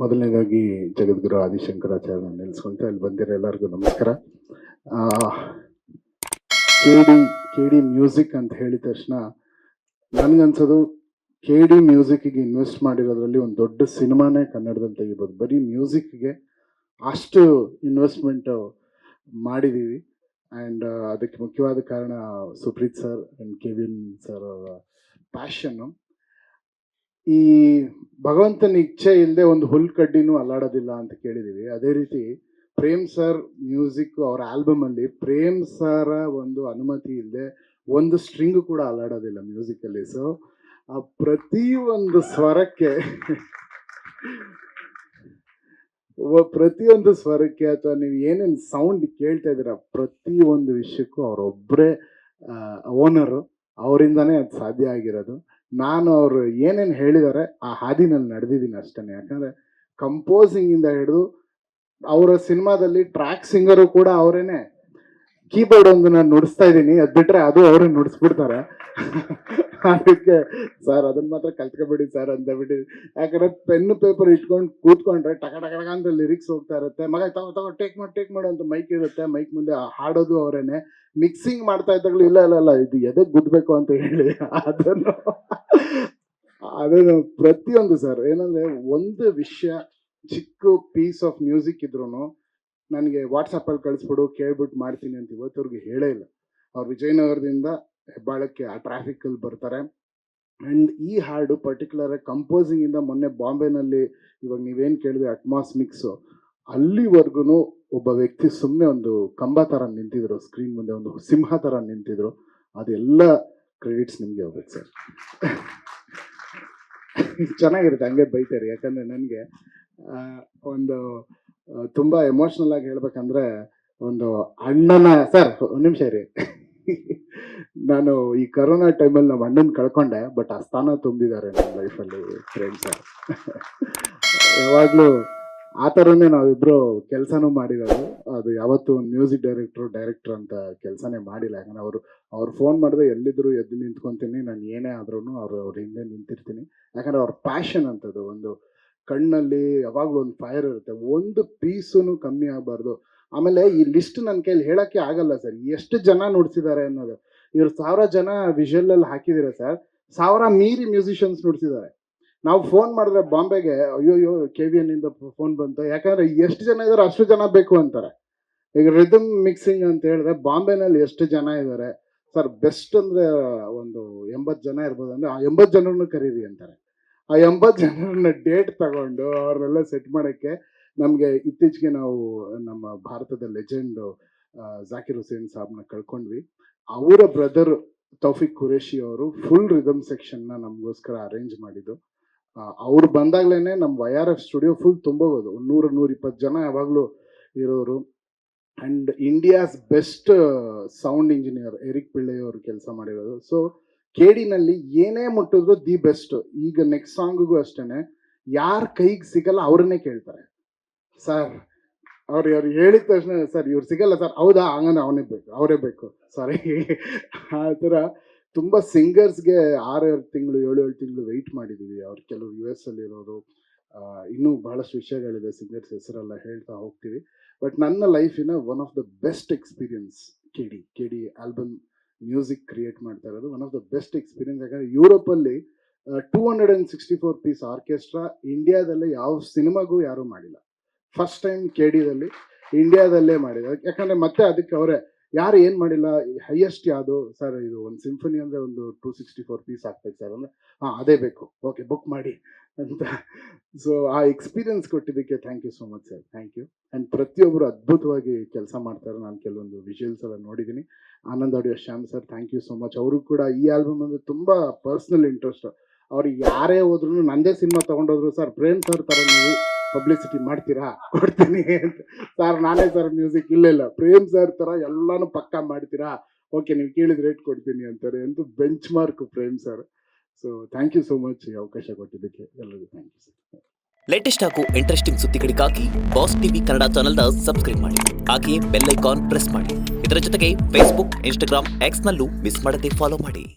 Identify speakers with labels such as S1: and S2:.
S1: ಮೊದಲನೇದಾಗಿ ಜಗದ್ಗುರು ಆದಿಶಂಕರಾಚಾರ್ಯ ನೆಲೆಸ್ಕೊಂತ ಇಲ್ಲಿ ಬಂದಿರೋ ಎಲ್ಲರಿಗೂ ನಮಸ್ಕಾರ. ಕೆ ಡಿ ಮ್ಯೂಸಿಕ್ ಅಂತ ಹೇಳಿದ ತಕ್ಷಣ ನನಗನ್ಸೋದು ಕೆ ಡಿ ಮ್ಯೂಸಿಕ್ಗೆ ಇನ್ವೆಸ್ಟ್ ಮಾಡಿರೋದ್ರಲ್ಲಿ ಒಂದು ದೊಡ್ಡ ಸಿನಿಮಾನೇ ಕನ್ನಡದಲ್ಲಿ ತೆಗಿಬೋದು. ಬರೀ ಮ್ಯೂಸಿಕ್ಗೆ ಅಷ್ಟು ಇನ್ವೆಸ್ಟ್ಮೆಂಟ್ ಮಾಡಿದ್ದೀವಿ. ಆ್ಯಂಡ್ ಅದಕ್ಕೆ ಮುಖ್ಯವಾದ ಕಾರಣ Supreeth sir and Kevin sir ಅವರ ಪ್ಯಾಷನ್ನು. ಈ ಭಗವಂತನ ಇಚ್ಛೆ ಇಲ್ಲದೆ ಒಂದು ಹುಲ್ ಕಡ್ಡಿನೂ ಅಲ್ಲಾಡೋದಿಲ್ಲ ಅಂತ ಕೇಳಿದ್ದೀವಿ. ಅದೇ ರೀತಿ ಪ್ರೇಮ್ ಸರ್ ಮ್ಯೂಸಿಕ್ ಅವರ ಆಲ್ಬಮಲ್ಲಿ ಪ್ರೇಮ್ ಸರ ಒಂದು ಅನುಮತಿ ಇಲ್ಲದೆ ಒಂದು ಸ್ಟ್ರಿಂಗ್ ಕೂಡ ಅಲ್ಲಾಡೋದಿಲ್ಲ ಮ್ಯೂಸಿಕಲ್ಲಿ. ಸೊ ಆ ಪ್ರತಿಯೊಂದು ಸ್ವರಕ್ಕೆ ಅಥವಾ ನೀವು ಏನೇನು ಸೌಂಡ್ ಕೇಳ್ತಾ ಇದ್ದೀರ ಪ್ರತಿಯೊಂದು ವಿಷಯಕ್ಕೂ ಅವರೊಬ್ಬರೇ ಓನರು. ಅವರಿಂದನೇ ಅದು ಸಾಧ್ಯ ಆಗಿರೋದು. ನಾನು ಅವರು ಏನೇನು ಹೇಳಿದ್ದಾರೆ ಆ ಹಾದಿನಲ್ಲಿ ನಡೆದಿದ್ದೀನಿ ಅಷ್ಟೇ. ಯಾಕಂದರೆ ಕಂಪೋಸಿಂಗಿಂದ ಹಿಡಿದು ಅವರ ಸಿನಿಮಾದಲ್ಲಿ ಟ್ರ್ಯಾಕ್ ಸಿಂಗರು ಕೂಡ ಅವರೇನೆ. ಕೀಬೋರ್ಡ್ ಒಂದು ನಾನು ನುಡಿಸ್ತಾ ಇದ್ದೀನಿ, ಅದು ಬಿಟ್ಟರೆ ಅದು ಅವರೇ ನುಡಿಸ್ಬಿಡ್ತಾರೆ. ಅದಕ್ಕೆ ಸರ್ ಅದನ್ನು ಮಾತ್ರ ಕಲ್ತ್ಕೊಬೇಡಿ ಸರ್ ಅಂತ ಬಿಟ್ಟು. ಯಾಕಂದರೆ ಪೆನ್ನು ಪೇಪರ್ ಇಟ್ಕೊಂಡು ಕೂತ್ಕೊಂಡ್ರೆ ಟಕ ಟಕ ಅಂತ ಲಿರಿಕ್ಸ್ ಹೋಗ್ತಾ ಇರುತ್ತೆ. ಮಗ ತಗೋ ಟೇಕ್ ಮಾಡು ಅಂತ ಮೈಕ್ ಇರುತ್ತೆ. ಮೈಕ್ ಮುಂದೆ ಹಾಡೋದು ಅವರೇನೆ. ಮಿಕ್ಸಿಂಗ್ ಮಾಡ್ತಾ ಇದ್ದಾಗಲೂ ಇಲ್ಲ ಇದು ಎದಕ್ಕೆ ಗುದ್ದಬೇಕು ಅಂತ ಹೇಳಿ ಅದನ್ನು ಪ್ರತಿಯೊಂದು ಸರ್ ಏನಂದರೆ ಒಂದು ವಿಷಯ ಚಿಕ್ಕ ಪೀಸ್ ಆಫ್ ಮ್ಯೂಸಿಕ್ ಇದ್ರೂ ನನಗೆ ವಾಟ್ಸಪ್ಪಲ್ಲಿ ಕಳಿಸ್ಬಿಡು ಕೇಳ್ಬಿಟ್ಟು ಮಾಡ್ತೀನಿ ಅಂತ ಇವತ್ತವ್ರಿಗೆ ಹೇಳೇ ಇಲ್ಲ. ಅವ್ರು ವಿಜಯನಗರದಿಂದ ಹೆಬ್ಬಾಳಕ್ಕೆ ಆ ಟ್ರಾಫಿಕಲ್ಲಿ ಬರ್ತಾರೆ. ಆ್ಯಂಡ್ ಈ ಹಾಡು ಪರ್ಟಿಕ್ಯುಲರಾಗಿ ಕಂಪೋಸಿಂಗಿಂದ ಮೊನ್ನೆ ಬಾಂಬೆನಲ್ಲಿ ಇವಾಗ ನೀವೇನು ಕೇಳಿದ್ರೆ ಅಟ್ಮಾಸ್ ಮಿಕ್ಸು ಅಲ್ಲಿವರೆಗೂ ಒಬ್ಬ ವ್ಯಕ್ತಿ ಸುಮ್ಮನೆ ಒಂದು ಕಂಬ ಥರ ನಿಂತಿದ್ರು, ಸ್ಕ್ರೀನ್ ಮುಂದೆ ಒಂದು ಸಿಂಹ ಥರ ನಿಂತಿದ್ರು. ಅದೆಲ್ಲ ಕ್ರೆಡಿಟ್ಸ್ ನಿಮಗೆ ಹೋಗ್ಬೇಕು ಸರ್. ಚೆನ್ನಾಗಿರುತ್ತೆ, ಹಂಗೆ ಬೈತಾರೆ. ಯಾಕಂದರೆ ನನಗೆ ಒಂದು ತುಂಬ ಎಮೋಷ್ನಲ್ ಆಗಿ ಹೇಳ್ಬೇಕಂದ್ರೆ ಒಂದು ಅಣ್ಣನ ಸರ್ ಒಂದು ನಿಮಿಷ ರೀ. ನಾನು ಈ ಕರೋನಾ ಟೈಮಲ್ಲಿ ನಮ್ಮ ಅಣ್ಣನ ಕಳ್ಕೊಂಡೆ, ಬಟ್ ಆ ಸ್ಥಾನ ತುಂಬಿದ್ದಾರೆ ನನ್ನ ಲೈಫಲ್ಲಿ ಫ್ರೆಂಡ್ಸ್ ಸರ್. ಯಾವಾಗಲೂ ಆ ಥರನೇ ನಾವಿಬ್ಬರು ಕೆಲಸನೂ ಮಾಡಿರೋದು. ಅದು ಯಾವತ್ತೂ ಒಂದು ಮ್ಯೂಸಿಕ್ ಡೈರೆಕ್ಟ್ರ್ ಅಂತ ಕೆಲಸನೇ ಮಾಡಿಲ್ಲ. ಯಾಕಂದರೆ ಅವ್ರು ಫೋನ್ ಮಾಡಿದ್ರೆ ಎಲ್ಲಿದ್ದರೂ ಎದ್ದು ನಿಂತ್ಕೊತೀನಿ. ನಾನು ಏನೇ ಆದ್ರೂ ಅವ್ರ ಹಿಂದೆ ನಿಂತಿರ್ತೀನಿ. ಯಾಕಂದರೆ ಅವ್ರ ಪ್ಯಾಷನ್ ಅಂತದ್ದು. ಒಂದು ಕಣ್ಣಲ್ಲಿ ಯಾವಾಗಲೂ ಒಂದು ಫೈರ್ ಇರುತ್ತೆ. ಒಂದು ಪೀಸೂ ಕಮ್ಮಿ ಆಗಬಾರ್ದು. ಆಮೇಲೆ ಈ ಲಿಸ್ಟ್ ನನ್ನ ಕೈಲಿ ಹೇಳೋಕ್ಕೆ ಆಗಲ್ಲ ಸರ್, ಎಷ್ಟು ಜನ ನುಡಿಸಿದ್ದಾರೆ ಅನ್ನೋದು. ಇವ್ರು 1000 ಜನ ವಿಷುವಲಲ್ಲಿ ಹಾಕಿದ್ದೀರಾ ಸರ್, 1000 ಮೀರಿ ಮ್ಯೂಸಿಷಿಯನ್ಸ್ ನುಡಿಸಿದ್ದಾರೆ. ನಾವು ಫೋನ್ ಮಾಡಿದ್ರೆ ಬಾಂಬೆಗೆ ಅಯ್ಯೋಯ್ಯೋ KVN ಇಂದ ಫೋನ್ ಬಂತು. ಯಾಕಂದರೆ ಎಷ್ಟು ಜನ ಇದ್ದಾರೆ ಅಷ್ಟು ಜನ ಬೇಕು ಅಂತಾರೆ. ಈಗ ರಿದಮ್ ಮಿಕ್ಸಿಂಗ್ ಅಂತ ಹೇಳಿದ್ರೆ ಬಾಂಬೆನಲ್ಲಿ ಎಷ್ಟು ಜನ ಇದ್ದಾರೆ ಸರ್, ಬೆಸ್ಟ್ ಅಂದರೆ ಒಂದು 80 ಜನ ಇರ್ಬೋದು. ಅಂದರೆ ಆ 80 ಜನರನ್ನು ಕರೀರಿ ಅಂತಾರೆ. ಆ 80 ಜನರನ್ನ ಡೇಟ್ ತಗೊಂಡು ಅವ್ರನ್ನೆಲ್ಲ ಸೆಟ್ ಮಾಡೋಕ್ಕೆ ನಮಗೆ ಇತ್ತೀಚೆಗೆ ನಾವು ನಮ್ಮ ಭಾರತದ ಲೆಜೆಂಡು ಜಾಕಿರ್ ಹುಸೇನ್ ಸಾಬ್ನ ಕಳ್ಕೊಂಡ್ವಿ. ಅವರ ಬ್ರದರ್ ತೌಫಿಕ್ ಖುರೇಶಿ ಅವರು ಫುಲ್ ರಿದಮ್ ಸೆಕ್ಷನ್ನ ನಮಗೋಸ್ಕರ ಅರೇಂಜ್ ಮಾಡಿದ್ದು. ಅವ್ರು ಬಂದಾಗಲೇ ನಮ್ಮ YRF ಸ್ಟುಡಿಯೋ ಫುಲ್ ತುಂಬೋದು. 100-120 ಜನ ಯಾವಾಗಲೂ ಇರೋರು. And India's best sound engineer Eric Pillai ಅವರು ಕೆಲಸ ಮಾಡಿರೋದು. ಸೊ KDನಲ್ಲಿ ಏನೇ ಮುಟ್ಟಿದ್ರು ದಿ ಬೆಸ್ಟ್. ಈಗ ನೆಕ್ಸ್ಟ್ ಸಾಂಗಿಗೂ ಅಷ್ಟೇ ಯಾರ ಕೈಗೆ ಸಿಗಲ್ಲ ಅವ್ರನ್ನೇ ಕೇಳ್ತಾರೆ ಸರ್. ಅವ್ರು ಹೇಳಿದ ತಕ್ಷಣ ಸರ್ ಇವ್ರು ಸಿಗಲ್ಲ ಸರ್, ಹೌದಾ ಹಂಗಂದ್ರೆ ಅವರೇ ಬೇಕು ಸಾರಿ. ಆ ಥರ ತುಂಬ ಸಿಂಗರ್ಸ್ಗೆ 6 ತಿಂಗಳು 7 ತಿಂಗಳು ವೆಯ್ಟ್ ಮಾಡಿದ್ದೀವಿ. ಅವ್ರು ಕೆಲವರು US ಅಲ್ಲಿರೋರು. ಇನ್ನೂ ಬಹಳಷ್ಟು ವಿಷಯಗಳಿದೆ, ಸಿಂಗರ್ಸ್ ಹೆಸರೆಲ್ಲ ಹೇಳ್ತಾ ಹೋಗ್ತೀವಿ. ಬಟ್ ನನ್ನ ಲೈಫಿನ one of the best experience K D album music create ಮಾಡ್ತಾ ಇರೋದು one of the best experience. ಯಾಕಂದರೆ ಯುರೋಪಲ್ಲಿ 264 ಪೀಸ್ ಆರ್ಕೆಸ್ಟ್ರಾ ಇಂಡಿಯಾದಲ್ಲೇ ಯಾವ ಸಿನಿಮಾಗೂ ಯಾರೂ ಮಾಡಿಲ್ಲ. ಫಸ್ಟ್ ಟೈಮ್ KDದಲ್ಲಿ ಇಂಡಿಯಾದಲ್ಲೇ ಮಾಡಿದ್ದಾರೆ. ಯಾಕಂದರೆ ಮತ್ತೆ ಅದಕ್ಕೆ ಅವರೇ ಯಾರು ಏನು ಮಾಡಿಲ್ಲ. ಹೈಯೆಸ್ಟ್ ಯಾವುದು ಸರ್, ಇದು ಒಂದು ಸಿಂಫನಿ ಅಂದರೆ ಒಂದು 264 ಪೀಸ್ ಆಗ್ತದೆ ಸರ್ ಅಂದರೆ ಅದೇ ಬೇಕು, ಓಕೆ ಬುಕ್ ಮಾಡಿ ಅಂತ. ಸೊ ಆ ಎಕ್ಸ್ಪೀರಿಯನ್ಸ್ ಕೊಟ್ಟಿದ್ದಕ್ಕೆ thank you so much sir, thank you. And ಪ್ರತಿಯೊಬ್ಬರು ಅದ್ಭುತವಾಗಿ ಕೆಲಸ ಮಾಡ್ತಾರೆ. ನಾನು ಕೆಲವೊಂದು ವಿಜುವಲ್ಸ್ ಎಲ್ಲ ನೋಡಿದ್ದೀನಿ. Anand audio Shyam sir, thank you so much. ಅವರು ಕೂಡ ಈ ಆಲ್ಬಮ್ ಅಂದರೆ ತುಂಬ ಪರ್ಸ್ನಲ್ ಇಂಟ್ರೆಸ್ಟ್. ಅವ್ರಿಗೆ ಯಾರೇ ಹೋದ್ರೂ ನಂದೇ ಸಿನಿಮಾ ತೊಗೊಂಡೋದ್ರು ಸರ್ ಪ್ರೇಮ್ ಸರ್ ಥರ ನೀವು ಪಬ್ಲಿಸಿಟಿ ಮಾಡ್ತೀರಾ, ಕೊಡ್ತೀನಿ ಅಂತ. ಸರ್ ನಾನೇ ಸರ್ ಮ್ಯೂಸಿಕ್ ಇಲ್ಲ ಪ್ರೇಮ್ ಸರ್ ಥರ ಎಲ್ಲನೂ ಪಕ್ಕಾ ಮಾಡ್ತೀರಾ, ಓಕೆ ನೀವು ಕೇಳಿದ ರೇಟ್ ಕೊಡ್ತೀನಿ ಅಂತಾರೆ ಅಂತ benchmark Prem sir. So thank you so much ಈ ಅವಕಾಶ ಕೊಟ್ಟಿದ್ದಕ್ಕೆ ಎಲ್ಲರಿಗೂ ಥ್ಯಾಂಕ್ ಯು ಸರ್.
S2: ಲೇಟೆಸ್ಟ್ ಹಾಗೂ ಇಂಟ್ರೆಸ್ಟಿಂಗ್ ಸುದ್ದಿಗಳಿಗಾಗಿ ಬಾಸ್ ಟಿವಿ ಕನ್ನಡ ಚಾನೆಲ್ನ ಸಬ್ಸ್ಕ್ರೈಬ್ ಮಾಡಿ. ಹಾಗೆಯೇ ಬೆಲ್ ಐಕಾನ್ ಪ್ರೆಸ್ ಮಾಡಿ. ಇದರ ಜೊತೆಗೆ Facebook, Instagram, X ನಲ್ಲೂ ಮಿಸ್ ಮಾಡದೆ ಫಾಲೋ ಮಾಡಿ.